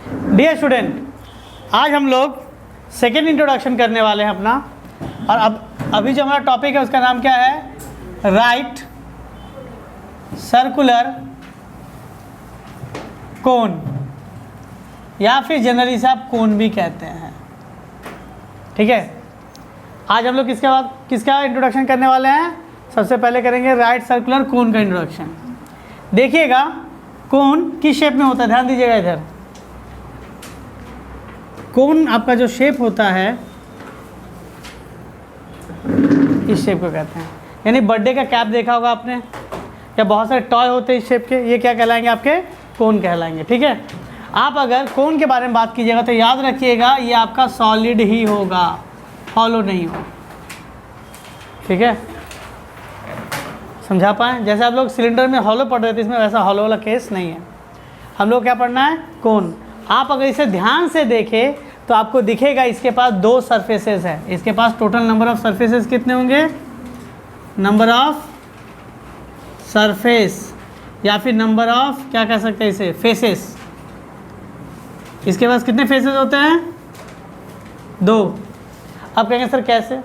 Dear student, आज हम लोग सेकेंड इंट्रोडक्शन करने वाले हैं अपना। और अभी जो हमारा टॉपिक है उसका नाम क्या है? राइट सर्कुलर कोन, या फिर जनरली से आप कोन भी कहते हैं। ठीक है, आज हम लोग किसका इंट्रोडक्शन करने वाले हैं? सबसे पहले करेंगे राइट सर्कुलर कोन का इंट्रोडक्शन। देखिएगा कोन किस शेप में होता है, ध्यान दीजिएगा इधर। कोन आपका जो शेप होता है इस शेप को कहते हैं, यानी बर्थडे का कैप देखा होगा आपने, या बहुत सारे टॉय होते हैं इस शेप के, ये क्या कहलाएंगे? आपके कोन कहलाएंगे। ठीक है, आप अगर कोन के बारे में बात कीजिएगा तो याद रखिएगा ये आपका सॉलिड ही होगा, हॉलो नहीं होगा। ठीक है, समझा पाएँ? जैसे आप लोग सिलेंडर में हॉलो पढ़ रहे थे, इसमें वैसा हॉलो वाला केस नहीं है। हम लोग क्या पढ़ना है? कोन। आप अगर इसे ध्यान से देखें तो आपको दिखेगा इसके पास दो सरफेसेस है। इसके पास टोटल नंबर ऑफ सरफेसेस कितने होंगे? नंबर ऑफ सरफेस, या फिर नंबर ऑफ क्या कह सकते हैं इसे? फेसेस। इसके पास कितने फेसेस होते हैं? दो। अब कहेंगे सर कैसे?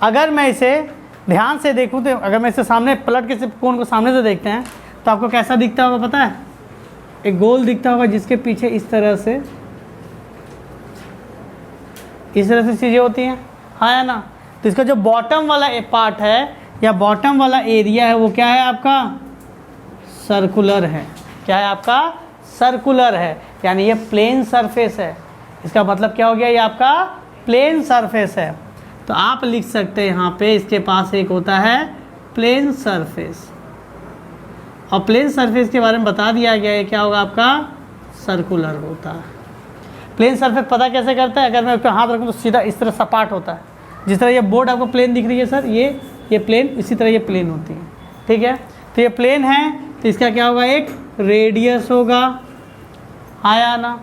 अगर मैं इसे ध्यान से देखूं तो अगर मैं इसे सामने पलट के कोन को सामने से देखते हैं तो आपको कैसा दिखता होगा पता है? एक गोल दिखता होगा जिसके पीछे इस तरह से चीज़ें होती हैं, हाँ या ना? तो इसका जो बॉटम वाला पार्ट है या बॉटम वाला एरिया है वो क्या है आपका? सर्कुलर है। क्या है आपका? सर्कुलर है, यानी ये प्लेन सरफेस है। इसका मतलब क्या हो गया? ये आपका प्लेन सरफेस है। तो आप लिख सकते हैं यहाँ पे इसके पास एक होता है प्लेन सरफेस, और प्लेन सरफेस के बारे में बता दिया गया है क्या होगा आपका? सर्कुलर होता है। प्लेन सरफेस पता कैसे करता है? अगर मैं उसका हाथ रखूँ तो सीधा इस तरह सपाट होता है। जिस तरह ये बोर्ड आपको प्लेन दिख रही है सर, ये प्लेन, इसी तरह ये प्लेन होती है। ठीक है, तो ये प्लेन है तो इसका क्या होगा? एक रेडियस होगा, हाँ या ना?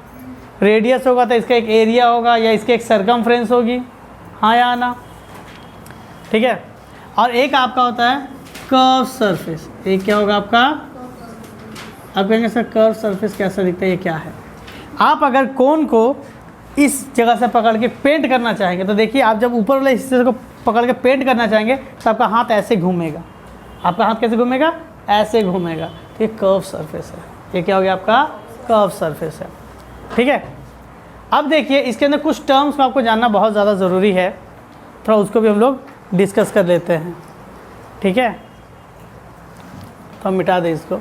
रेडियस होगा तो इसका एक एरिया होगा या इसकी एक सरकमफ्रेंस होगी, हाँ या ना? ठीक है, और एक आपका होता है कर्व सरफेस। एक क्या होगा आपका? आप कहेंगे सर कर्व सरफेस कैसा दिखता है, ये क्या है? आप अगर कोन को इस जगह से पकड़ के पेंट करना चाहेंगे तो देखिए, आप जब ऊपर वाले हिस्से को पकड़ के पेंट करना चाहेंगे तो आपका हाथ ऐसे घूमेगा। आपका हाथ कैसे घूमेगा? ऐसे घूमेगा। तो ये कर्व सरफेस है। ये क्या हो गया? आपका कर्व सरफेस है। ठीक है, अब देखिए इसके अंदर कुछ टर्म्स को आपको जानना बहुत ज़्यादा ज़रूरी है, थोड़ा उसको भी हम लोग डिस्कस कर लेते हैं। ठीक है, तो हम मिटा दें इसको।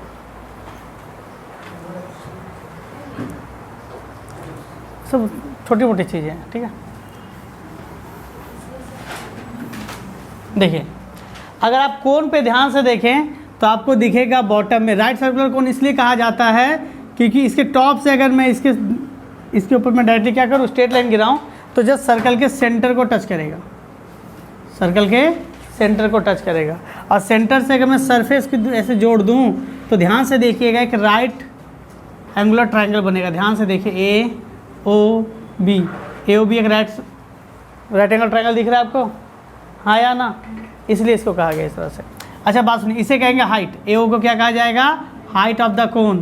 सब छोटी मोटी चीज़ें हैं। ठीक है, देखिए अगर आप कोन पे ध्यान से देखें तो आपको दिखेगा बॉटम में राइट सर्कुलर कोन इसलिए कहा जाता है क्योंकि इसके टॉप से अगर मैं इसके ऊपर मैं डायरेक्टली क्या करूँ? स्ट्रेट लाइन गिराऊँ तो जस्ट सर्कल के सेंटर को टच करेगा, सर्कल के सेंटर को टच करेगा। और सेंटर से अगर मैं सरफेस की ऐसे जोड़ दूँ तो ध्यान से देखिएगा एक राइट एंगुलर ट्रायंगल बनेगा। ध्यान से देखिए AOB एक राइट एंगल ट्रायंगल दिख रहा है आपको, हाँ या ना? इसलिए इसको कहा गया इस तरह से। अच्छा बात सुनिए, इसे कहेंगे हाइट। AO को क्या कहा जाएगा? Height of the cone.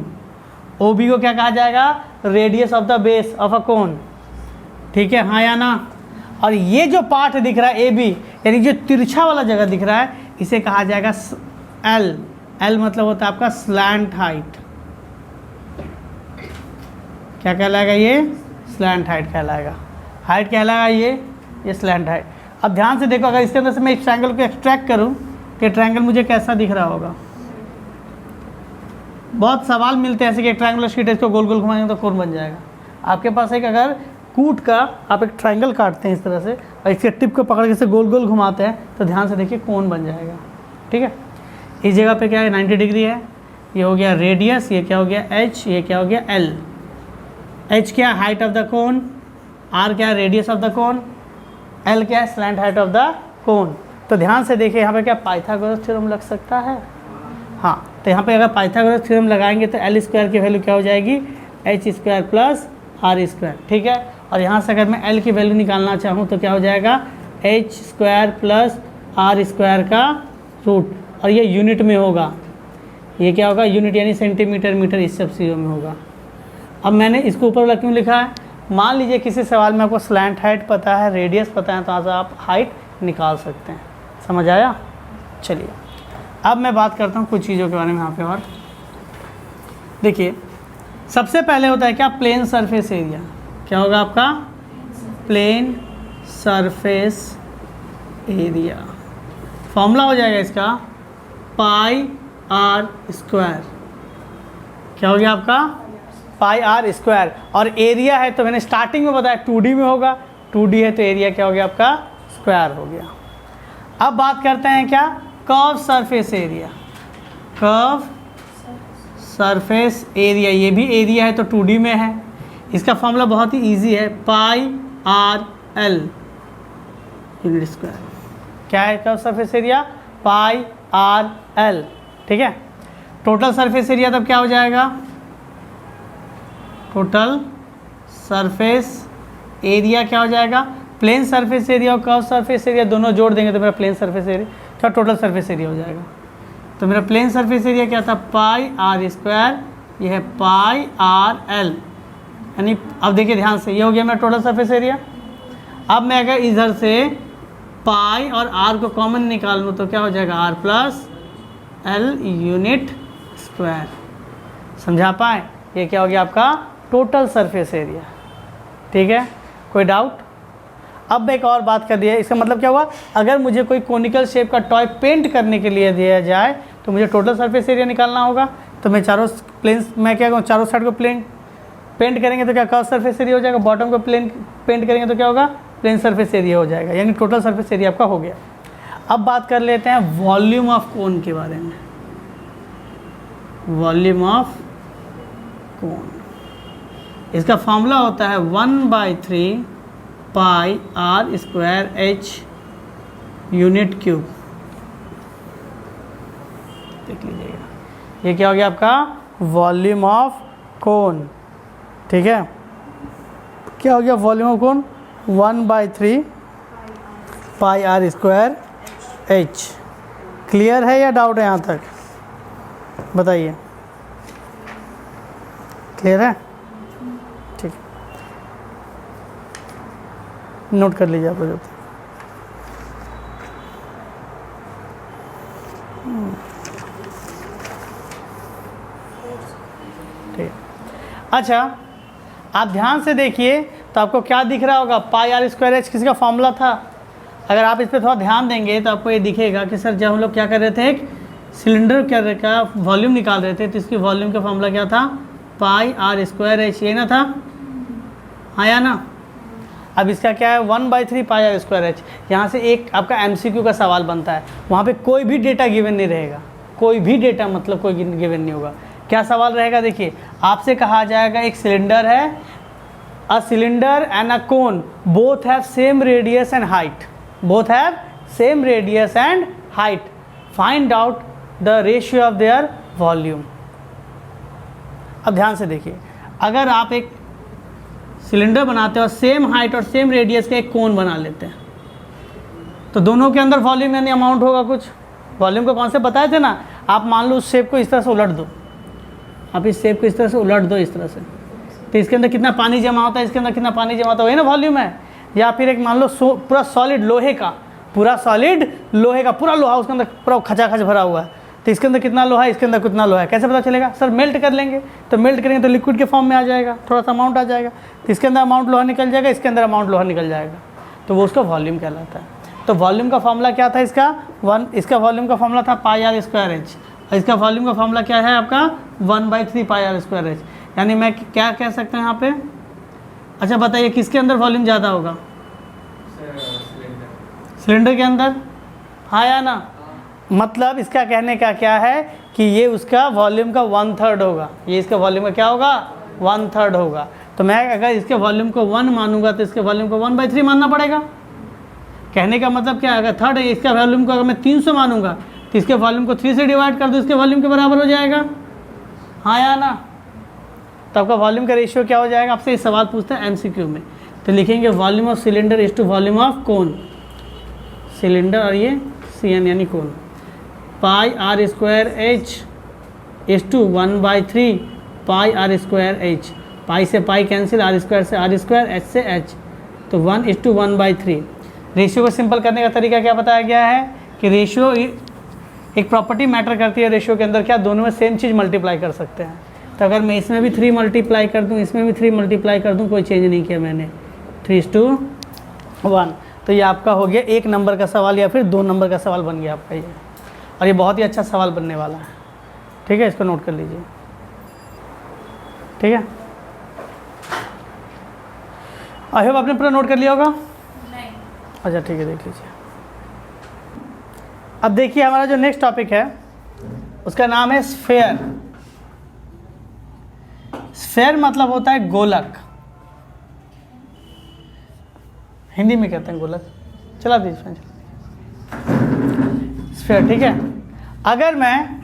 OB को क्या कहा जाएगा? Radius of the base of a cone. ठीक है, हाँ या ना? और ये जो पार्ट दिख रहा है AB, यानी जो तिरछा वाला जगह दिख रहा है, इसे कहा जाएगा L मतलब होता है आपका स्लैंट हाइट। क्या कहलाएगा? ये स्लैंट हाइट कहलाएगा। हाइट कहलाएगा ये स्लैंट हाइट। अब ध्यान से देखो, अगर इसके अंदर से मैं इस ट्रायंगल को एक्सट्रैक्ट करूं तो ट्रायंगल मुझे कैसा दिख रहा होगा? बहुत सवाल मिलते हैं ऐसे कि एक ट्रायंगुलर शीट है, इसको गोल गोल घुमाएंगे तो कोन बन जाएगा। आपके पास एक अगर कूट का आप एक ट्रायंगल काटते हैं इस तरह से और इसके टिप को पकड़ के से गोल गोल घुमाते हैं तो ध्यान से देखिए कोन बन जाएगा। ठीक है, इस जगह पे क्या है? 90 डिग्री है। ये हो गया रेडियस, ये क्या हो गया? H, ये क्या हो गया? L। H क्या? Height of the cone. R क्या? Radius of the cone. L क्या है? स्लैंट हाइट ऑफ द कोन। तो ध्यान से देखिए यहाँ पे क्या पाइथागोरस थ्योरम लग सकता है? हाँ, तो यहाँ पे अगर पाइथागोरस थ्योरम लगाएंगे तो L स्क्वायर की वैल्यू क्या हो जाएगी? H square plus R square. ठीक है, और यहाँ से अगर मैं L की वैल्यू निकालना चाहूँ तो क्या हो जाएगा? H square plus R square का रूट, और ये यूनिट में होगा। ये क्या होगा? यूनिट यानी सेंटीमीटर मीटर, इस सब चीज़ों में होगा। अब मैंने इसको ऊपर वाला क्यों लिखा है, मान लीजिए किसी सवाल में आपको स्लैंट हाइट पता है, रेडियस पता है, तो आज आप हाइट निकाल सकते हैं। समझ आया? चलिए अब मैं बात करता हूँ कुछ चीज़ों के बारे में यहाँ पे। और देखिए सबसे पहले होता है क्या, प्लेन सरफेस एरिया। क्या होगा आपका, प्लेन सरफेस एरिया। फॉर्मूला हो जाएगा इसका पाई आर स्क्वायर। क्या हो गया आपका, पाई आर स्क्वायर। और एरिया है तो मैंने स्टार्टिंग में बताया 2D में होगा, 2D है तो एरिया क्या हो गया आपका, स्क्वायर हो गया। अब बात करते हैं क्या, curve surface area. Curve surface area, ये भी एरिया है तो 2D में है। इसका फॉर्मूला बहुत ही इजी है, पाई आर एल यूनिट स्क्वायर। क्या है कर्व सरफेस एरिया, पाई आर एल। ठीक है, टोटल सरफेस एरिया तब क्या हो जाएगा, टोटल सरफेस एरिया क्या हो जाएगा, प्लेन सरफेस एरिया और कर्व सरफेस एरिया दोनों जोड़ देंगे तो मेरा प्लेन सरफेस एरिया क्या टोटल सरफेस एरिया हो जाएगा। तो मेरा प्लेन सरफेस एरिया क्या था, पाई आर स्क्वायर, ये है पाई आर एल। यानी अब देखिए ध्यान से, ये हो गया मेरा टोटल सरफेस एरिया। अब मैं अगर इधर से पाई और आर को कॉमन निकाल लूँ तो क्या हो जाएगा, R plus L unit square. समझा पाए, ये क्या हो गया आपका टोटल सरफेस एरिया। ठीक है, कोई डाउट? अब एक और बात कर दिया, इसका मतलब क्या हुआ, अगर मुझे कोई कोनिकल शेप का टॉय पेंट करने के लिए दिया जाए तो मुझे टोटल सरफेस एरिया निकालना होगा। तो मैं चारों प्लेन, मैं क्या कहूँ, चारों साइड को प्लेन पेंट करेंगे तो क्या कर्व सरफेस एरिया हो जाएगा, बॉटम को प्लेन पेंट करेंगे तो क्या होगा, प्लेन सरफेस एरिया हो जाएगा। यानी टोटल सरफेस एरिया आपका हो गया। अब बात कर लेते हैं वॉल्यूम ऑफ कोन के बारे में। वॉल्यूम ऑफ कोन, इसका फॉर्मूला होता है 1/3 pi are square h unit cube. देख लीजिएगा, ये क्या हो गया आपका वॉल्यूम ऑफ कोन। ठीक है, क्या हो गया volume of cone, 1/3 pi are square H. Clear है या डाउट है यहाँ तक, बताइए। क्लियर है, ठीक, नोट कर लीजिए आप लोग। ठीक, अच्छा आप ध्यान से देखिए तो आपको क्या दिख रहा होगा, पाई आर स्क्वायर एच किसका फॉर्मूला था। अगर आप इस पर थोड़ा ध्यान देंगे तो आपको ये दिखेगा कि सर जब हम लोग क्या कर रहे थे, एक सिलेंडर का वॉल्यूम निकाल रहे थे तो इसकी वॉल्यूम का फॉर्मूला क्या था, पाई आर स्क्वायर एच, ये ना था, हाँ या ना। अब इसका क्या है 1/3 पाई आर स्क्वायर एच। यहाँ से एक आपका MCQ का सवाल बनता है, वहाँ पे कोई भी डेटा गिवन नहीं रहेगा, कोई भी डेटा मतलब कोई गिवन नहीं होगा। क्या सवाल रहेगा, देखिए आपसे कहा जाएगा एक सिलेंडर है, a cylinder and a cone both have same radius and height, both have same radius and height, find out the ratio of their volume. अब ध्यान से देखिए, अगर आप एक सिलेंडर बनाते हो और सेम हाइट और सेम रेडियस का एक कोन बना लेते हैं तो दोनों के अंदर वॉल्यूम यानी अमाउंट होगा कुछ। वॉल्यूम का कॉन्सेप्ट बताए थे ना, आप मान लो उस शेप को इस तरह से उलट दो, आप इस शेप को इस तरह से उलट दो इस तरह से, तो इसके अंदर कितना पानी जमा होता है, इसके अंदर कितना पानी जमा होता है, वही ना वॉल्यूम है। या फिर एक मान लो पूरा सॉलिड लोहे का, पूरा सॉलिड लोहे का पूरा लोहा उसके अंदर पूरा खचाखच भरा हुआ है, तो इसके अंदर कितना लोहा है, इसके अंदर कितना लोहा है, कैसे पता चलेगा, सर मेल्ट कर लेंगे, तो मेल्ट करेंगे तो लिक्विड के फॉर्म में आ जाएगा, थोड़ा सा अमाउंट आ जाएगा, तो इसके अंदर अमाउंट लोहा निकल जाएगा, इसके अंदर अमाउंट लोहा निकल जाएगा, तो वो उसका वॉल्यूम कहलाता है। तो वॉल्यूम का फॉर्मूला क्या था इसका वॉल्यूम का फॉर्मूला था पाई आर स्क्वायर एच, और इसका वॉल्यूम का फॉर्मूला क्या है आपका 1/3 पाई आर स्क्वायर एच। यानी मैं क्या कह सकते हैं यहाँ पे, अच्छा बताइए किसके अंदर वॉल्यूम ज़्यादा होगा, सिलेंडर के अंदर, हाँ या ना। मतलब इसका कहने का क्या है कि ये उसका वॉल्यूम का 1/3 होगा, ये इसका वॉल्यूम का क्या होगा 1/3 होगा। तो मैं अगर इसके वॉल्यूम को 1 मानूंगा तो इसके वॉल्यूम को 1/3 मानना पड़ेगा। कहने का मतलब क्या है, अगर थर्ड है इसका वॉल्यूम को अगर मैं 300 मानूंगा तो इसके वॉल्यूम को 3 से डिवाइड कर दो, इसके वॉल्यूम के बराबर हो जाएगा, हाँ या ना। तो आपका वॉल्यूम का रेशियो क्या हो जाएगा, आपसे ये सवाल पूछता है MCQ में, तो लिखेंगे volume of cylinder is to volume of cone, cylinder और ये CN यानी cone, pi are square h is to 1/3 pi are square h. Pi से पाई कैंसिल, आर स्क्वायर से आर स्क्वायर, एच से एच, तो 1:1/3। रेशियो को simple करने का तरीका क्या बताया गया है कि रेशियो एक प्रॉपर्टी मैटर करती है रेशियो के अंदर, क्या दोनों में सेम चीज़ मल्टीप्लाई कर सकते हैं। तो अगर मैं इसमें भी 3 मल्टीप्लाई कर दूँ, इसमें भी 3 मल्टीप्लाई कर दूँ, कोई चेंज नहीं किया मैंने, 3:1। तो ये आपका हो गया 1 नंबर का सवाल या फिर 2 नंबर का सवाल बन गया आपका ये, और ये बहुत ही अच्छा सवाल बनने वाला है। ठीक है, इसको नोट कर लीजिए। ठीक है, आई होप आपने पूरा नोट कर लिया होगा। नहीं। अच्छा ठीक है, देख लीजिए। अब देखिए हमारा जो नेक्स्ट टॉपिक है उसका नाम है स्फेयर। स्फेयर मतलब होता है गोलक, हिंदी में कहते हैं गोलक। चला दीजिए स्फेयर। ठीक है, अगर मैं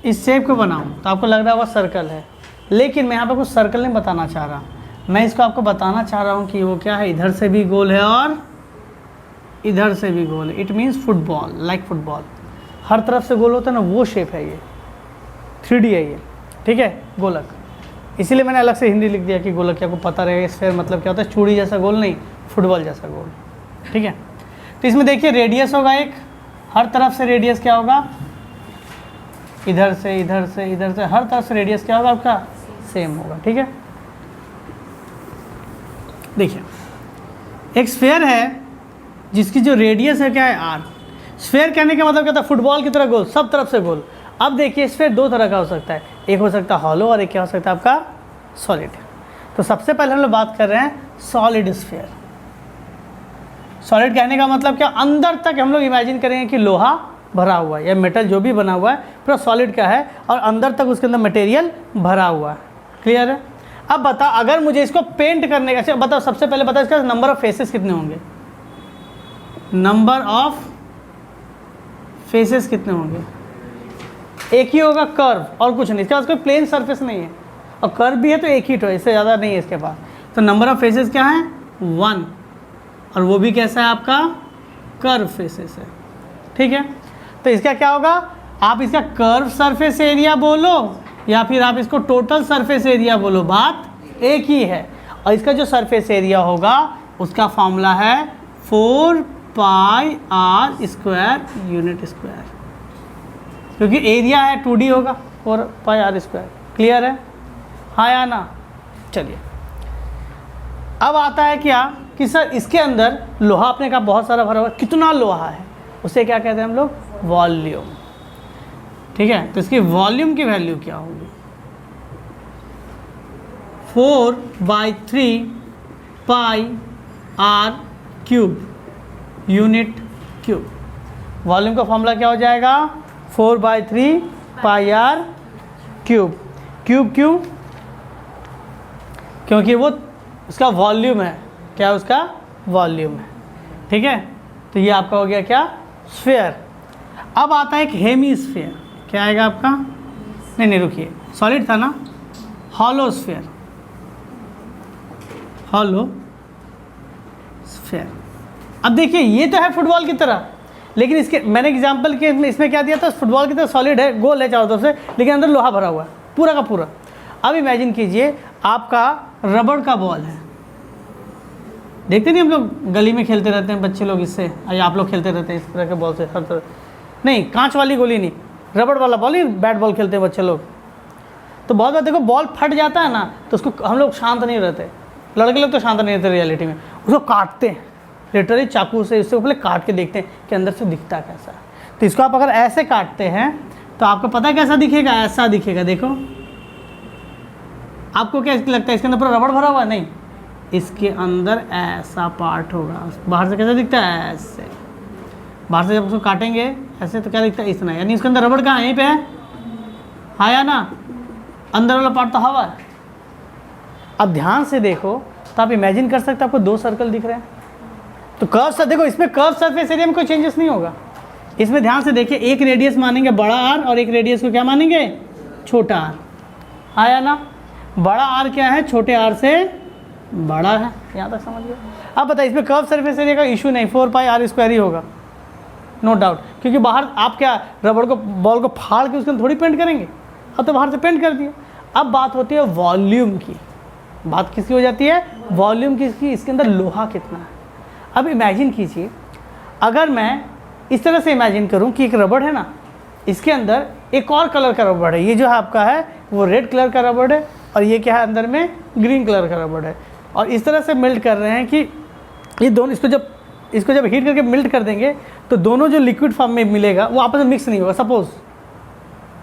इस शेप को बनाऊं तो आपको लग रहा होगा सर्कल है, लेकिन मैं यहाँ पे कुछ सर्कल नहीं बताना चाह रहा। मैं इसको आपको बताना चाह रहा हूँ कि वो क्या है, इधर से भी गोल है और इधर से भी गोल है। It means football, like football हर तरफ से गोल होता है ना, वो शेप है ये, 3D है ये। ठीक है, गोलक, इसीलिए मैंने अलग से हिंदी लिख दिया कि गोलक, आपको पता रहेगा स्फेयर मतलब क्या होता है, चूड़ी जैसा गोल नहीं, फुटबॉल जैसा गोल। ठीक है, तो इसमें देखिए रेडियस होगा एक, हर तरफ से रेडियस क्या होगा, इधर से इधर से इधर से हर तरफ से रेडियस क्या होगा आपका, सेम होगा। ठीक है, देखिए एक स्फेयर है जिसकी जो रेडियस है क्या है, आर। स्फेयर कहने का मतलब क्या था, फुटबॉल की तरह गोल, सब तरफ से गोल। अब देखिए स्फेयर 2 तरह का हो सकता है, एक हो सकता है हॉलो और एक क्या हो सकता है आपका सॉलिड। तो सबसे पहले हम लोग बात कर रहे हैं सॉलिड स्फेयर। सॉलिड कहने का मतलब क्या, अंदर तक हम लोग इमेजिन करेंगे कि लोहा भरा हुआ है या मेटल जो भी बना हुआ है पूरा सॉलिड का है और अंदर तक उसके अंदर मटेरियल भरा हुआ है। क्लियर है। अब बता, अगर मुझे इसको पेंट करने का, बताओ सबसे पहले बताओ इसका नंबर ऑफ फेसेस कितने होंगे, नंबर ऑफ फेसेस कितने होंगे, एक ही होगा कर्व और कुछ नहीं, इसके पास कोई प्लेन सरफेस नहीं है, और कर्व भी है तो एक ही तो, इससे ज़्यादा नहीं है इसके पास। तो नंबर ऑफ फेसेस क्या है, 1, और वो भी कैसा है आपका कर्व फेसेस है। ठीक है, तो इसका क्या होगा, आप इसका कर्व सरफेस एरिया बोलो या फिर आप इसको टोटल सरफेस एरिया बोलो, बात एक ही है। और इसका जो सरफेस एरिया होगा उसका फॉर्मूला है 4πr² यूनिट स्क्वायर, क्योंकि एरिया है 2D होगा, 4πr²। क्लियर है, हाँ या ना। चलिए अब आता है क्या कि सर इसके अंदर लोहा आपने कहा बहुत सारा भरा हुआ, कितना लोहा है उसे क्या कहते हैं हम लोग, वॉल्यूम। ठीक है, तो इसकी वॉल्यूम की वैल्यू क्या होगी, 4/3πr³ यूनिट क्यूब। वॉल्यूम का फॉर्मूला क्या हो जाएगा, 4/3πr³। क्यूब क्यों, क्योंकि वो उसका वॉल्यूम है, क्या उसका वॉल्यूम है। ठीक है, तो ये आपका हो गया क्या, स्फेयर। अब आता है एक हेमी स्फेयर, क्या आएगा आपका, नहीं रुकिए, सॉलिड था ना, हॉलो स्फेयर, हॉलो स्फेयर। अब देखिए ये तो है फुटबॉल की तरह, लेकिन इसके मैंने एग्जांपल के इसमें क्या दिया था, फुटबॉल की तरह सॉलिड है, गोल है चारों तरफ से, लेकिन अंदर लोहा भरा हुआ है पूरा का पूरा। अब इमेजिन कीजिए आपका रबड़ का बॉल है, देखते नहीं हम लोग गली में खेलते रहते हैं बच्चे लोग इससे, या आप लोग खेलते रहते हैं इस तरह के बॉल से, हर तरह, नहीं कांच वाली गोली नहीं, रबड़ वाला बॉल ही, बैट बॉल खेलते हैं बच्चे लोग। तो बहुत बार देखो बॉल फट जाता है ना, तो उसको हम लोग शांत नहीं रहते, लड़के लोग तो शांत नहीं रहते रियलिटी में, उसको काटते हैं लिटरली चाकू से, इससे पहले काट के देखते हैं कि अंदर से दिखता कैसा है। तो इसको आप अगर ऐसे काटते हैं तो आपको पता है कैसा दिखेगा, ऐसा दिखेगा। देखो आपको क्या लगता है इसके अंदर पूरा रबड़ भरा हुआ, नहीं, इसके अंदर ऐसा पार्ट होगा। बाहर से कैसा दिखता है, ऐसे, बाहर से जब उसको काटेंगे ऐसे तो क्या दिखता है, इतना, यानी इसके अंदर रबड़ कहाँ, यहीं पे है, हाँ या ना, अंदर वाला पार्ट तो हवा है। अब ध्यान से देखो तो आप इमेजिन कर सकते हैं आपको 2 सर्कल दिख रहे हैं। तो कर्व, देखो इसमें कर्व सरफेस एरिया में कोई चेंजेस नहीं होगा। इसमें ध्यान से देखिए, एक रेडियस मानेंगे बड़ा आर और एक रेडियस को क्या मानेंगे, छोटा आर, हाँ या ना। बड़ा आर क्या है, छोटे आर से बड़ा है, यहाँ तक समझ गए। अब बताइए इसमें कर्व सरफेस एरिया का इशू नहीं, 4πr² ही होगा, नो डाउट, क्योंकि बाहर आप क्या रबड़ को, बॉल को फाड़ के उसके अंदर थोड़ी पेंट करेंगे, अब तो बाहर से पेंट कर दिया। अब बात होती है वॉल्यूम की। बात किसकी हो जाती है? वॉल्यूम किसकी? इसके अंदर लोहा कितना है। अब इमेजिन कीजिए, अगर मैं इस तरह से इमेजिन करूं कि एक रबड़ है ना, इसके अंदर एक और कलर का रबड़ है, ये जो है आपका है वो रेड कलर का रबड़ है, और ये क्या है अंदर में ग्रीन कलर का रबड़ है, और इस तरह से मेल्ट कर रहे हैं कि ये दोनों इसको जब हीट करके मेल्ट कर देंगे तो दोनों जो लिक्विड फॉर्म में मिलेगा वो आपस में मिक्स नहीं होगा सपोज,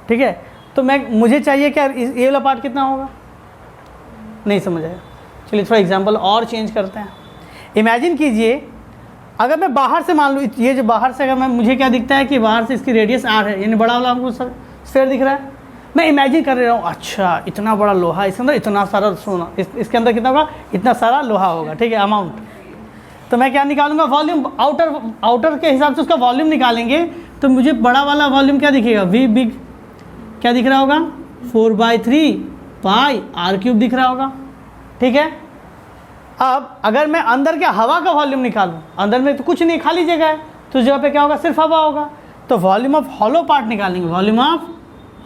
ठीक है। तो मुझे चाहिए क्या, ये वाला पार्ट कितना होगा? नहीं समझ आया। चलिए थोड़ा एग्जांपल और चेंज करते हैं। इमेजिन कीजिए, अगर मैं बाहर से मान लूँ, ये जो बाहर से अगर मुझे क्या दिखता है कि बाहर से इसकी रेडियस आर है, यानी बड़ा वाला हमको स्फीयर दिख रहा है। मैं इमेजिन कर रहा हूँ, अच्छा इतना बड़ा लोहा, इसके अंदर इतना सारा सोना, इसके अंदर कितना होगा? इतना सारा लोहा होगा, ठीक है, अमाउंट। तो मैं क्या निकालूंगा? वॉल्यूम। आउटर के हिसाब से उसका वॉल्यूम निकालेंगे तो मुझे बड़ा वाला वॉल्यूम क्या दिखेगा? वी बिग क्या दिख रहा होगा? 4/3 पाई r³ दिख रहा होगा, ठीक है। अब अगर मैं अंदर के हवा का वॉल्यूम निकालूं, अंदर में तो कुछ नहीं, खाली जगह है, तो उस जगह पे क्या होगा? सिर्फ हवा होगा। तो वॉल्यूम ऑफ हॉलो पार्ट निकालेंगे, वॉल्यूम ऑफ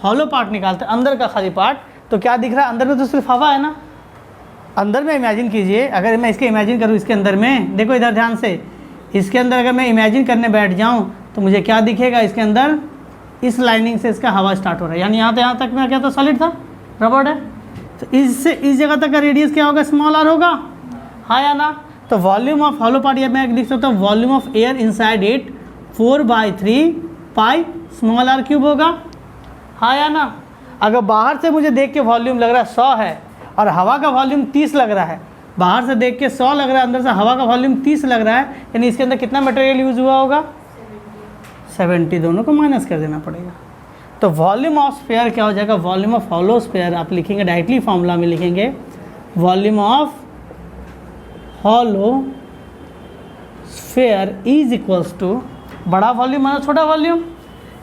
हॉलो पार्ट निकालते हैं, अंदर का खाली पार्ट। तो क्या दिख रहा है? अंदर में तो सिर्फ हवा है ना। अंदर में इमेजिन कीजिए, अगर मैं इसके इमेजिन करूँ इसके अंदर में, देखो इधर ध्यान से, इसके अंदर अगर मैं इमेजिन करने बैठ जाऊँ तो मुझे क्या दिखेगा? इसके अंदर इस लाइनिंग से इसका हवा स्टार्ट हो रहा है, यानी यहाँ तक मैं क्या था? सॉलिड था, रबड़ है। तो इससे इस जगह तक का रेडियस क्या होगा? स्मॉल r होगा, हाँ या ना। तो वॉल्यूम ऑफ हॉलो पार्ट, या मैं लिख सकता हूँ volume of air inside it 4/3 pi small r³ होगा, हाँ या ना। अगर बाहर से मुझे देख के वॉल्यूम लग रहा है 100 है और हवा का वॉल्यूम 30 लग रहा है, बाहर से देख के 100 लग रहा है, अंदर से हवा का वॉल्यूम 30 लग रहा है, यानी इसके अंदर कितना मटेरियल यूज़ हुआ होगा? 70। दोनों को माइनस कर देना पड़ेगा। तो वॉल्यूम ऑफ स्फीयर क्या हो जाएगा? वॉल्यूम ऑफ हॉलो स्फीयर आप लिखेंगे डायरेक्टली, फॉर्मूला में लिखेंगे volume of hollow sphere is equals to बड़ा वॉल्यूम माना छोटा वॉल्यूम,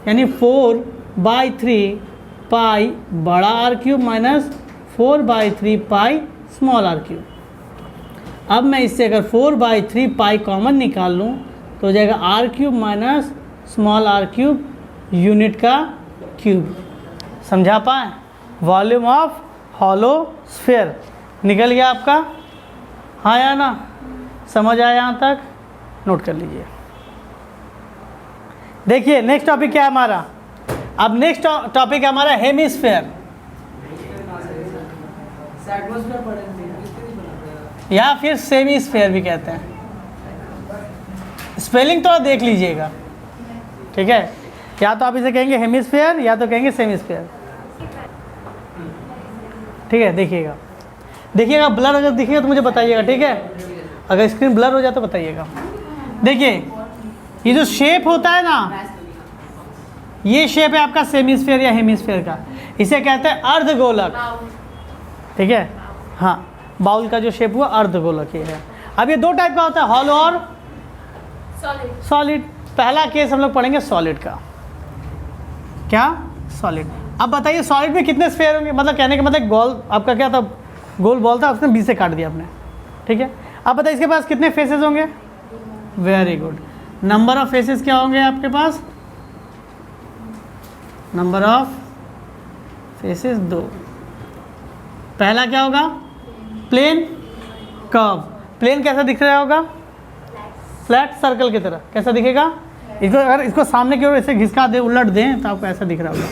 यानी 4/3 पाई बड़ा r³ minus 4/3 pi small r³। अब मैं इससे अगर 4/3 पाई कॉमन निकाल लूँ तो हो जाएगा r³ minus small r³ unit का क्यूब। समझा पाए? वॉल्यूम ऑफ हॉलो स्फीयर निकल गया आपका, हाँ या ना। समझ आया यहाँ तक? नोट कर लीजिए। देखिए नेक्स्ट टॉपिक क्या है हमारा? अब नेक्स्ट टॉपिक है हमारा हेमिस्फीयर, या फिर सेमीस्फीयर भी कहते हैं। स्पेलिंग थोड़ा देख लीजिएगा, ठीक है। या तो आप इसे कहेंगे हेमिस्फीयर या तो कहेंगे सेमीस्फीयर, ठीक है। देखिएगा ब्लर अगर दिखेगा तो मुझे बताइएगा, ठीक है। अगर स्क्रीन ब्लर हो जाए तो बताइएगा। देखिए ये जो शेप होता है ना, ये शेप है आपका सेमीस्फीयर या हेमिस्फीयर का, इसे कहते हैं अर्धगोलक, ठीक है। हाँ, बाउल का जो शेप हुआ अर्धगोलक ये है। अब ये दो टाइप का होता है, हॉलो और सॉलिड। पहला केस हम लोग पढ़ेंगे सॉलिड का। क्या? सॉलिड। अब बताइए सॉलिड में कितने स्फीयर होंगे? मतलब कहने का मतलब गोल, आपका क्या था? गोल बॉल था, उसने 20 से काट दिया आपने, ठीक है। अब बताइए इसके पास कितने फेसेस होंगे? Very good. Number of faces क्या होंगे आपके पास? Number of faces 2। पहला क्या होगा? Plane curve. प्लेन कैसा दिख रहा होगा? फ्लैट सर्कल की तरह। कैसा दिखेगा? इसको अगर इसको सामने की ओर ऐसे घिसका दे, उलट दें तो आपको ऐसा दिख रहा होगा।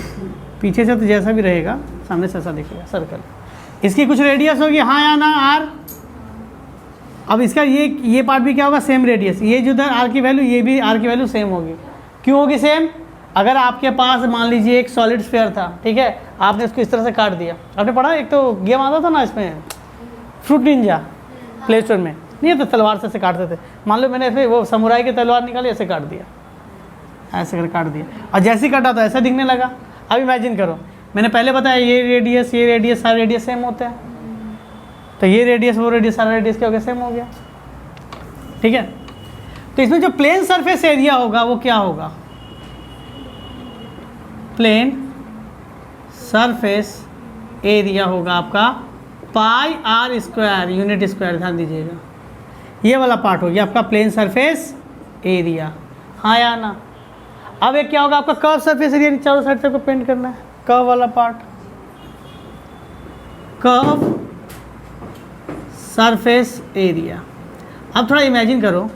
पीछे से तो जैसा भी रहेगा, सामने से ऐसा दिखेगा सर्कल। इसकी कुछ रेडियस होगी, हाँ या ना? आर। अब इसका ये पार्ट भी क्या होगा? Same radius. ये जो इधर आर की वैल्यू, ये भी आर की वैल्यू सेम होगी। क्यों होगी सेम? अगर आपके पास मान लीजिए एक सॉलिड स्फीयर था, ठीक है, आपने इसको इस तरह से काट दिया। आपने पढ़ा, एक तो गेम आता था ना इसमें, फ्रूट निंजा, प्ले स्टोर में, नहीं तो तलवार से ऐसे काटते थे। मान लो मैंने ऐसे वो समुराई की तलवार निकाली, ऐसे काट दिया, ऐसे कर काट दिया, और जैसे ही काटा तो ऐसा दिखने लगा। अब इमेजिन करो, मैंने पहले बताया ये रेडियस सारे रेडियस सेम होते हैं, तो ये रेडियस वो रेडियस सारा रेडियस क्या हो गया? सेम हो गया, ठीक है। तो इसमें जो प्लेन सरफेस एरिया होगा वो क्या होगा? प्लेन सरफेस एरिया होगा आपका पाई r² यूनिट स्क्वायर। ध्यान दीजिएगा, ये वाला पार्ट हो गया आपका प्लेन सरफेस एरिया, हाँ या ना। अब एक क्या होगा आपका? Curve surface area. चारों साइड से आपको पेंट करना है कर्व वाला पार्ट, कर्व सरफेस एरिया। अब थोड़ा इमेजिन करो,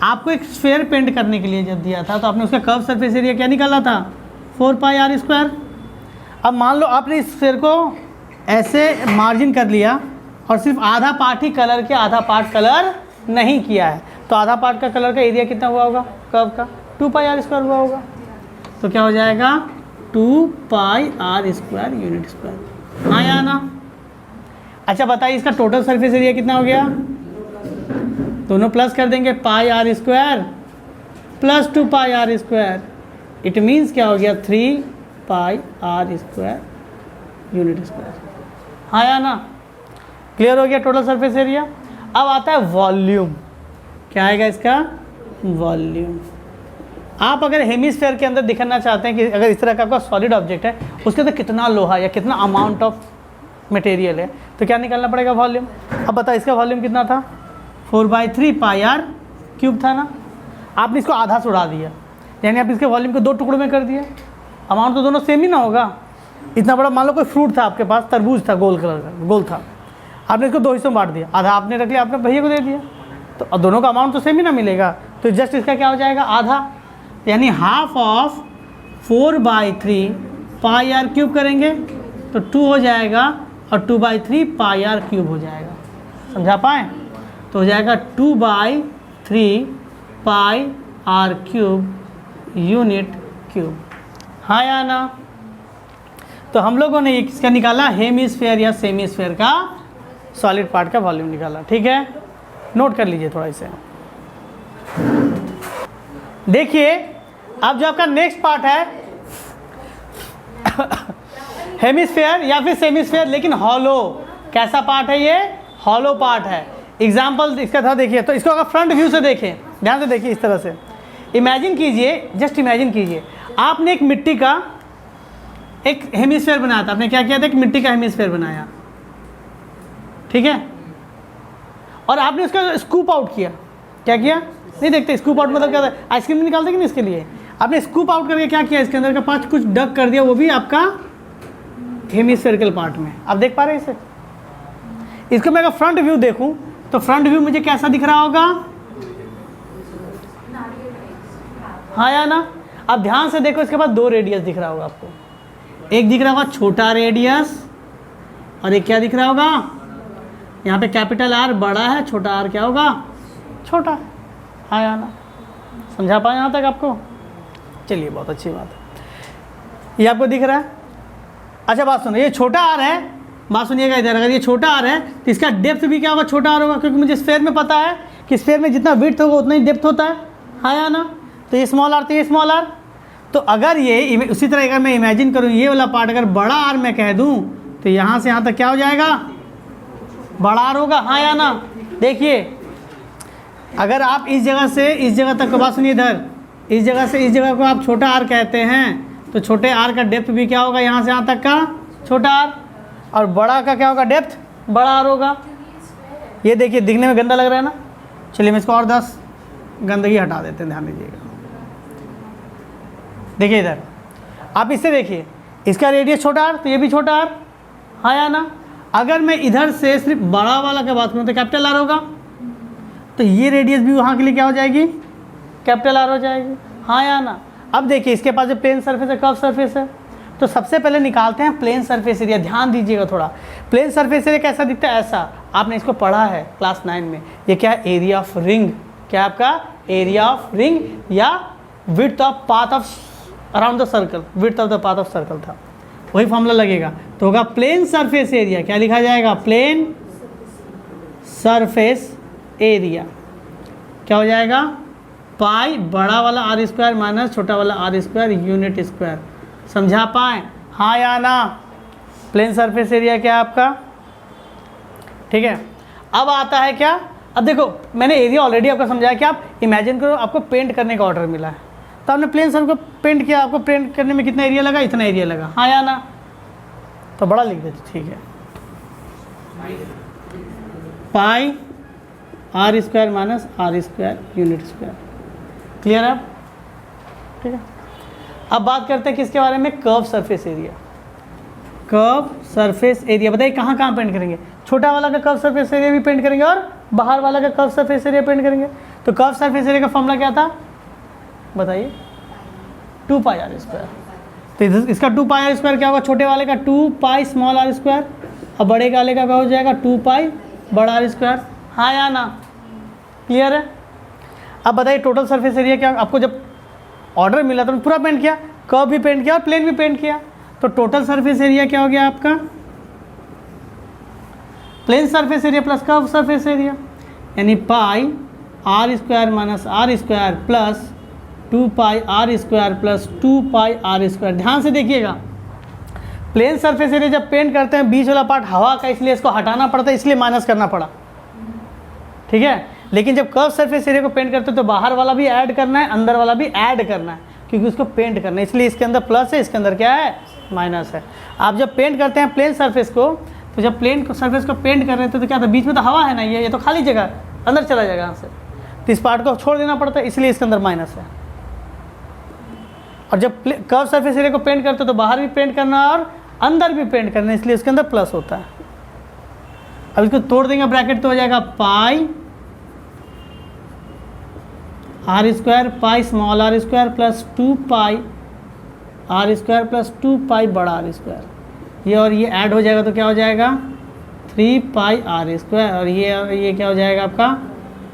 आपको एक स्फेयर पेंट करने के लिए जब दिया था तो आपने उसका कर्व सरफेस एरिया क्या निकाला था, 4πr²। अब मान लो आपने इस स्फेयर को ऐसे मार्जिन कर लिया और सिर्फ आधा पार्ट ही कलर किया, आधा पार्ट कलर नहीं किया है, तो आधा पार्ट का कलर का एरिया कितना हुआ होगा कर्व का, 2πr² हुआ होगा। तो क्या हो जाएगा, 2πr² यूनिट स्क्वायर। हाँ या ना? अच्छा बताइए इसका टोटल सरफेस एरिया कितना हो गया, दोनों प्लस कर देंगे, πr² plus 2πr²। It means क्या हो गया, 3πr² यूनिट स्क्वायर। हाँ या ना? क्लियर हो गया टोटल सरफेस एरिया। अब आता है वॉल्यूम। क्या आएगा इसका, वॉल्यूम। आप अगर हेमिस्फेयर के अंदर दिखाना चाहते हैं कि अगर इस तरह का आपका सॉलिड ऑब्जेक्ट है, उसके अंदर कितना लोहा या कितना अमाउंट ऑफ मटेरियल है, तो क्या निकालना पड़ेगा, वॉल्यूम। अब बताओ इसका वॉल्यूम कितना था, 4/3πr³ था ना। आपने इसको आधा से उड़ा दिया, यानी आप इसके वॉल्यूम को 2 टुकड़ों में कर दिया। अमाउंट तो दोनों सेम ही ना होगा। इतना बड़ा मान लो कोई फ्रूट था आपके पास, तरबूज था, गोल कलर का, गोल था, आपने इसको 2 हिस्सों में बांट दिया, आधा आपने रख लिया, आपने भैया को दे दिया, तो अब दोनों का अमाउंट तो सेम ही ना मिलेगा। तो जस्ट इसका क्या हो जाएगा, आधा, यानी हाफ ऑफ 4/3πr³ करेंगे तो 2 हो जाएगा और 2/3πr³ हो जाएगा। समझा पाए? तो हो जाएगा 2/3πr³ यूनिट क्यूब। हाँ या ना? तो हम लोगों ने इसका निकाला हेमिस्फेयर या सेमीस्फेयर का सॉलिड पार्ट का वॉल्यूम निकाला। ठीक है, नोट कर लीजिए थोड़ा इसे। देखिए अब जो आपका नेक्स्ट पार्ट है हेमिस्फेयर या फिर सेमीस्फेयर, लेकिन हॉलो। कैसा पार्ट है ये, हॉलो पार्ट है। एग्जाम्पल इसका था, देखिए तो इसको अगर फ्रंट व्यू से देखें, ध्यान से देखिए, इस तरह से इमेजिन कीजिए, जस्ट इमेजिन कीजिए आपने एक मिट्टी का एक हेमिस्फेयर बनाया था। आपने क्या किया था, एक मिट्टी का हेमिस्फेयर बनाया, ठीक है, और आपने उसका स्कूप आउट किया। क्या किया, नहीं देखते स्कूप आउट मतलब क्या होता है, आइसक्रीम निकालते कि नहीं, इसके लिए आपने स्कूप आउट करके क्या किया, इसके अंदर का पार्ट कुछ डक कर दिया, वो भी आपका हेमिस्फेरिकल पार्ट में। आप देख पा रहे हैं इसे। इसको मैं अगर फ्रंट व्यू देखूं तो फ्रंट व्यू मुझे कैसा दिख रहा होगा, हाँ या ना? अब ध्यान से देखो, इसके बाद 2 रेडियस दिख रहा होगा आपको। एक दिख रहा होगा छोटा रेडियस और एक क्या दिख रहा होगा, यहाँ पे कैपिटल R बड़ा है, छोटा r क्या होगा, छोटा है। हाँ या ना? समझा पाए यहाँ तक आपको? चलिए बहुत अच्छी बात है, ये आपको दिख रहा है। अच्छा बात सुनो, ये छोटा r है, बात सुनिएगा इधर, अगर ये छोटा r है तो इसका डेप्थ भी क्या होगा, छोटा r होगा, क्योंकि मुझे स्फेयर में पता है कि स्फेयर में जितना विड्थ होगा उतना ही डेप्थ होता है। हाँ या ना? तो ये स्मॉल r, तो ये स्मॉल r। तो अगर ये उसी तरह अगर मैं इमेजिन करूँ, ये वाला पार्ट अगर बड़ा r मैं कह दूँ तो यहाँ से यहाँ तक क्या हो जाएगा, बड़ा r होगा। हाँ या ना? देखिए अगर आप इस जगह से इस जगह तक, बात सुनिए इधर, इस जगह से इस जगह को आप छोटा r कहते हैं, तो छोटे r का डेप्थ भी क्या होगा, यहाँ से यहाँ तक का छोटा r, और बड़ा का क्या होगा, डेप्थ बड़ा r होगा। ये देखिए दिखने में गंदा लग रहा है ना, चलिए मैं इसको और 10 गंदगी हटा देते हैं, ध्यान दीजिएगा। देखिए इधर आप इससे देखिए, इसका रेडियस छोटा r, तो ये भी छोटा r। हाँ या ना? अगर मैं इधर से सिर्फ बड़ा वाला का बात करूँ तो कैपिटल R होगा, तो ये रेडियस भी वहाँ के लिए क्या हो जाएगी, कैपिटल R हो जाएगी। हाँ या ना? अब देखिए इसके पास जो प्लेन सरफेस है, कर्व सरफेस है, तो सबसे पहले निकालते हैं प्लेन सरफेस एरिया। ध्यान दीजिएगा थोड़ा, प्लेन सरफेस एरिया कैसा दिखता है, ऐसा। आपने इसको पढ़ा है क्लास 9 में। ये क्या है, एरिया ऑफ रिंग। क्या आपका एरिया ऑफ रिंग या width of path of around the circle, width of the path of circle था, वही फॉर्मूला लगेगा। तो होगा प्लेन सरफेस एरिया, क्या लिखा जाएगा, प्लेन सरफेस एरिया क्या हो जाएगा, पाई बड़ा वाला r² माइनस छोटा वाला r² यूनिट स्क्वायर। समझा पाए? हाँ या ना? प्लेन सरफेस एरिया क्या है आपका, ठीक है। अब आता है क्या, अब देखो मैंने एरिया ऑलरेडी आपको समझाया कि आप इमेजिन करो आपको पेंट करने का ऑर्डर मिला है, तो आपने प्लेन सर्कल को पेंट किया, आपको पेंट करने में कितना एरिया लगा, इतना एरिया लगा। हाँ या ना? तो बड़ा लिख देते, ठीक है, पाई r² minus r² unit square. Clear है? ठीक है। अब बात करते हैं किसके बारे में, curve surface area. Curve surface area. बताइए कहाँ कहाँ पेंट करेंगे? छोटा वाला का कर्व सरफेस एरिया भी पेंट करेंगे और बाहर वाला का कर्व सरफेस एरिया पेंट करेंगे। तो कर्व सरफेस एरिया का फॉर्मूला क्या था बताइए? 2 पाई आर स्क्वायर। तो इसका 2 पाई आर स्क्वायर क्या होगा? छोटे वाले का 2 पाई स्मॉल आर स्क्वायर और बड़े वाले का क्या हो जाएगा? 2 पाई बड़ा आर स्क्वायर। हाँ या ना? क्लियर है? अब बताइए टोटल सरफेस एरिया क्या? आपको जब ऑर्डर मिला तो पूरा पेंट किया, कर्व भी पेंट किया और प्लेन भी पेंट किया, तो टोटल सरफेस एरिया क्या हो गया आपका? Plane surface area plus curve surface area, यानी pi are square minus r square plus 2 pi are square plus 2 pi are square. ध्यान से देखिएगा, प्लेन सरफेस एरिया जब पेंट करते हैं बीच वाला पार्ट हवा का, इसलिए इसको हटाना पड़ता है, इसलिए माइनस करना पड़ा, ठीक है। लेकिन जब कर्व सरफेस एरिया को पेंट करते हैं तो बाहर वाला भी ऐड करना है, अंदर वाला भी ऐड करना है, क्योंकि उसको पेंट करना है, इसलिए इसके अंदर प्लस है, इसके अंदर क्या है? माइनस है। आप जब पेंट करते हैं प्लेन सरफेस को, तो जब प्लेन सरफेस को पेंट कर रहे थे तो क्या था? बीच में तो हवा है ना, ये तो खाली जगह अंदर चला जाएगा यहाँ से, तो इस पार्ट को छोड़ देना पड़ता है, इसलिए इसके अंदर माइनस है। और जब कर्व सरफेस एरिया को पेंट करते हो तो बाहर भी पेंट करना है और अंदर भी पेंट करना है, इसलिए उसके अंदर प्लस होता है। अब इसको तोड़ देंगे ब्रैकेट तो हो जाएगा pi are square pi small r square plus 2 pi are square plus 2 pi बड़ा आर स्क्वायर। ये और ये ऐड हो जाएगा तो क्या हो जाएगा? 3 पाई आर स्क्वायर और ये क्या हो जाएगा आपका?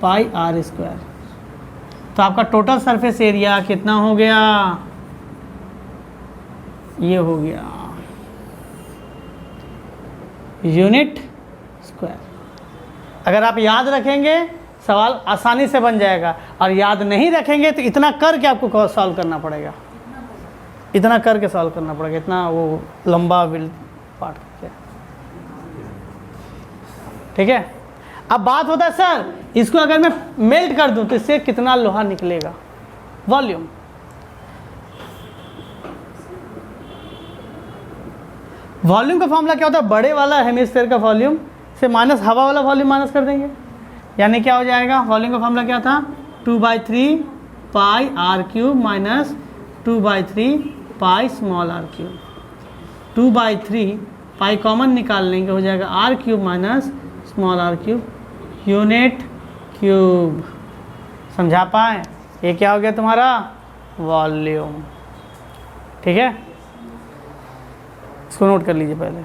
पाई आर स्क्वायर। तो आपका टोटल सरफेस एरिया कितना हो गया? ये हो गया यूनिट स्क्वायर। अगर आप याद रखेंगे सवाल आसानी से बन जाएगा, और याद नहीं रखेंगे तो इतना करके आपको सॉल्व करना पड़ेगा, इतना करके सॉल्व करना पड़ेगा, इतना वो लंबा विल पार्ट क्या, ठीक है। अब बात होता है सर इसको अगर मैं मेल्ट कर दूं तो इससे कितना लोहा निकलेगा? वॉल्यूम। वॉल्यूम का फॉर्मूला क्या होता है? बड़े वाला हेमिस्फीयर का वॉल्यूम से माइनस हवा वाला वॉल्यूम माइनस कर देंगे, यानी क्या हो जाएगा? वॉल्यूम का फॉर्मूला क्या था? 2/3 pi r cube minus 2/3 pi small r cube. 2/3 pi common निकाल लेंगे, हो जाएगा r cube minus small r cube unit cube. समझा पाए? ये क्या हो गया तुम्हारा? वॉल्यूम, ठीक है। इसको नोट कर लीजिए पहले।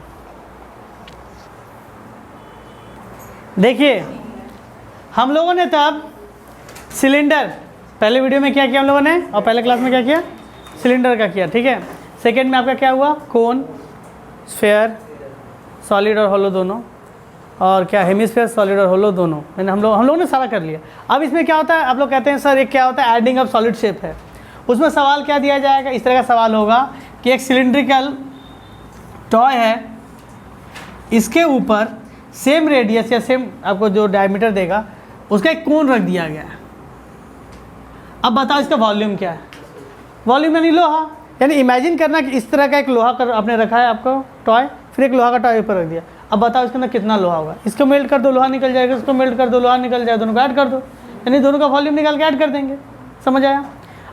देखिए हम लोगों ने तब सिलेंडर, पहले वीडियो में क्या किया हम लोगों ने और पहले क्लास में क्या किया? सिलेंडर का किया, ठीक है। सेकेंड में आपका क्या हुआ? कोन, स्फेयर, सॉलिड और होलो दोनों, और क्या हेमिस्फीयर, सॉलिड और होलो दोनों, मैंने हम लोगों ने सारा कर लिया। अब इसमें क्या होता है? आप लोग कहते हैं सर एक क्या होता है? एडिंग ऑफ सॉलिड शेप है। उसमें सवाल क्या दिया जाएगा? इस तरह का सवाल होगा कि एक सिलिंड्रिकल टॉय है, इसके ऊपर सेम रेडियस या सेम आपको जो डायमीटर देगा उसका एक कोन रख दिया गया है। अब बताओ इसका वॉल्यूम क्या है? वॉल्यूम यानी लोहा, यानी इमेजिन करना कि इस तरह का एक लोहा कर आपने रखा है आपको टॉय, फिर एक लोहा का टॉय ऊपर रख दिया। अब बताओ इसके अंदर कितना लोहा होगा? इसको मेल्ट कर दो लोहा निकल जाएगा, इसको मेल्ट कर दो लोहा निकल जाएगा, दोनों को ऐड कर दो, यानी दोनों का वॉल्यूम निकाल के ऐड कर देंगे। समझ आया?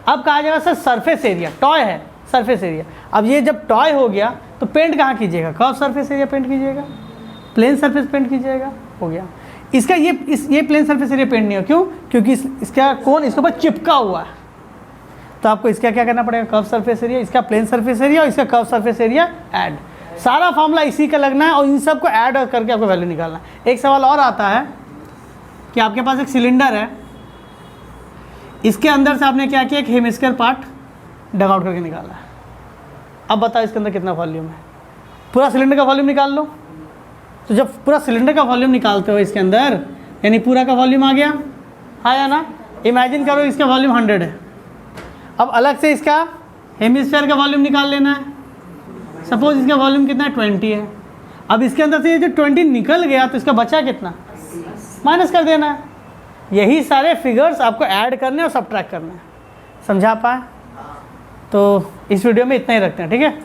अब कहा जाएगा सर सरफेस एरिया, टॉय है सरफेस एरिया। अब ये जब टॉय हो गया तो पेंट कहाँ कीजिएगा? कर्व सरफेस एरिया पेंट कीजिएगा, प्लेन सरफेस पेंट कीजिएगा, हो गया। इसका ये प्लेन सरफेस एरिया पेंट नहीं हो, क्यों? क्योंकि इसका कोन इसके ऊपर चिपका हुआ है, तो आपको इसका क्या करना पड़ेगा? कर्व सरफेस एरिया, इसका प्लेन सरफेस एरिया और इसका कर्व सरफेस एरिया ऐड। सारा फॉर्मूला इसी का लगना है और इन सब को ऐड करके आपको वैल्यू निकालना है। एक सवाल और आता है कि आपके पास एक सिलेंडर है, इसके अंदर से आपने क्या किया? एक हेमिस्फीयर पार्ट डग आउट करके निकाला है। अब बताओ इसके अंदर कितना वॉल्यूम है? पूरा सिलेंडर का वॉल्यूम निकाल लो। तो जब पूरा सिलेंडर का वॉल्यूम निकालते हो इसके अंदर, यानी पूरा का वॉल्यूम आ गया, हाँ या ना? इमेजिन करो इसका वॉल्यूम 100 है। अब अलग से इसका हेमिस्फीयर का वॉल्यूम निकाल लेना है। सपोज इसका वॉल्यूम कितना है? 20 है। अब इसके अंदर से ये जो 20 निकल गया तो इसका बचा कितना? माइनस कर देना है। यही सारे फिगर्स आपको ऐड करने और सबट्रैक्ट करना है। समझा पाए? तो इस वीडियो में इतना ही रखते हैं, ठीक है।